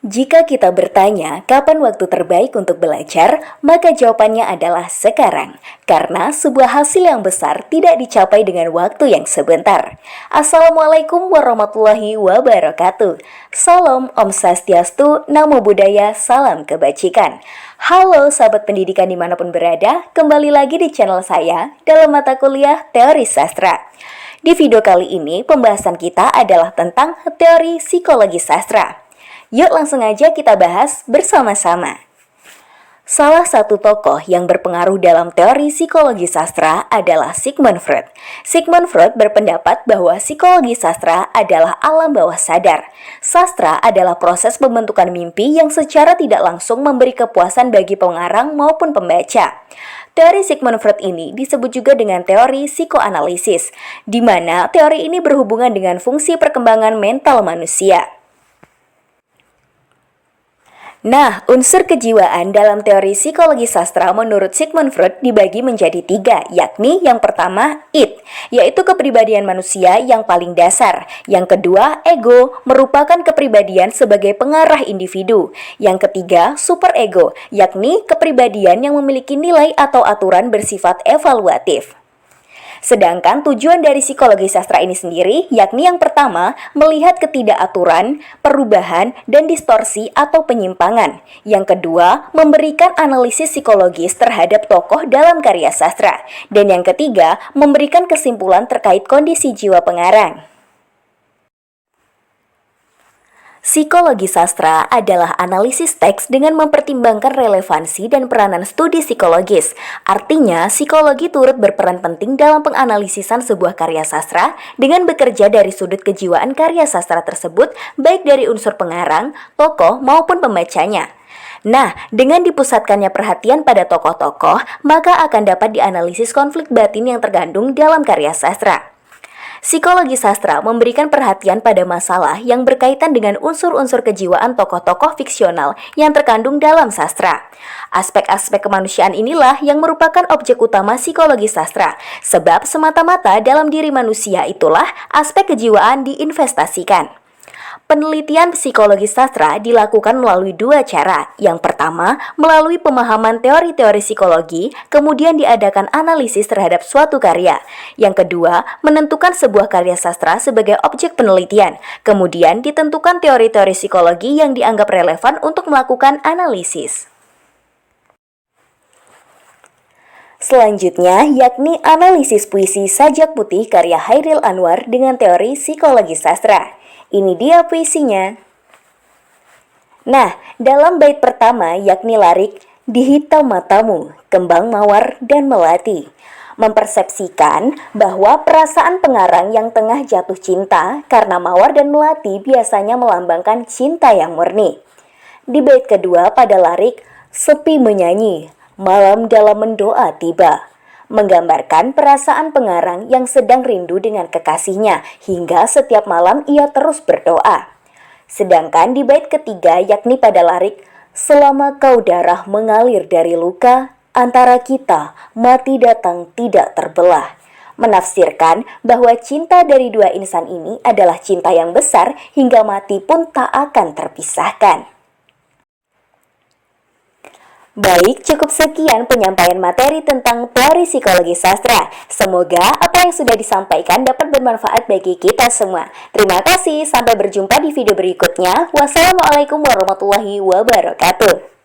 Jika kita bertanya kapan waktu terbaik untuk belajar, maka jawabannya adalah sekarang. Karena sebuah hasil yang besar tidak dicapai dengan waktu yang sebentar. Assalamualaikum warahmatullahi wabarakatuh. Salam Om Swastiastu, Namo Buddhaya, salam kebajikan. Halo sahabat pendidikan dimanapun berada, kembali lagi di channel saya dalam mata kuliah Teori Sastra. Di video kali ini, pembahasan kita adalah tentang teori psikologi sastra. Yuk langsung aja kita bahas bersama-sama. Salah satu tokoh yang berpengaruh dalam teori psikologi sastra adalah Sigmund Freud. Sigmund Freud berpendapat bahwa psikologi sastra adalah alam bawah sadar. Sastra adalah proses pembentukan mimpi yang secara tidak langsung memberi kepuasan bagi pengarang maupun pembaca. Teori Sigmund Freud ini disebut juga dengan teori psikoanalisis, di mana teori ini berhubungan dengan fungsi perkembangan mental manusia. Nah, unsur kejiwaan dalam teori psikologi sastra menurut Sigmund Freud dibagi menjadi 3, yakni yang pertama, id, yaitu kepribadian manusia yang paling dasar. Yang kedua, ego, merupakan kepribadian sebagai pengarah individu. Yang ketiga, superego, yakni kepribadian yang memiliki nilai atau aturan bersifat evaluatif. Sedangkan tujuan dari psikologi sastra ini sendiri, yakni yang pertama, melihat ketidakaturan, perubahan, dan distorsi atau penyimpangan. Yang kedua, memberikan analisis psikologis terhadap tokoh dalam karya sastra. Dan yang ketiga, memberikan kesimpulan terkait kondisi jiwa pengarang. Psikologi sastra adalah analisis teks dengan mempertimbangkan relevansi dan peranan studi psikologis. Artinya, psikologi turut berperan penting dalam penganalisisan sebuah karya sastra dengan bekerja dari sudut kejiwaan karya sastra tersebut, baik dari unsur pengarang, tokoh, maupun pembacanya. Nah, dengan dipusatkannya perhatian pada tokoh-tokoh, maka akan dapat dianalisis konflik batin yang terkandung dalam karya sastra. Psikologi sastra memberikan perhatian pada masalah yang berkaitan dengan unsur-unsur kejiwaan tokoh-tokoh fiksional yang terkandung dalam sastra. Aspek-aspek kemanusiaan inilah yang merupakan objek utama psikologi sastra, sebab semata-mata dalam diri manusia itulah aspek kejiwaan diinvestasikan. Penelitian psikologi sastra dilakukan melalui 2 cara. Yang pertama, melalui pemahaman teori-teori psikologi, kemudian diadakan analisis terhadap suatu karya. Yang kedua, menentukan sebuah karya sastra sebagai objek penelitian. Kemudian ditentukan teori-teori psikologi yang dianggap relevan untuk melakukan analisis. Selanjutnya, yakni analisis puisi Sajak Putih karya Chairil Anwar dengan teori psikologi sastra. Ini dia puisinya. Nah, dalam bait pertama yakni larik di hitam matamu, kembang mawar dan melati, mempersepsikan bahwa perasaan pengarang yang tengah jatuh cinta karena mawar dan melati biasanya melambangkan cinta yang murni. Di bait kedua pada larik sepi menyanyi, malam dalam mendoa tiba, menggambarkan perasaan pengarang yang sedang rindu dengan kekasihnya hingga setiap malam ia terus berdoa. Sedangkan di bait ketiga yakni pada larik selama kau darah mengalir dari luka, antara kita mati datang tidak terbelah, menafsirkan bahwa cinta dari 2 insan ini adalah cinta yang besar hingga mati pun tak akan terpisahkan. Baik, cukup sekian penyampaian materi tentang teori psikologi sastra. Semoga apa yang sudah disampaikan dapat bermanfaat bagi kita semua. Terima kasih, sampai berjumpa di video berikutnya. Wassalamualaikum warahmatullahi wabarakatuh.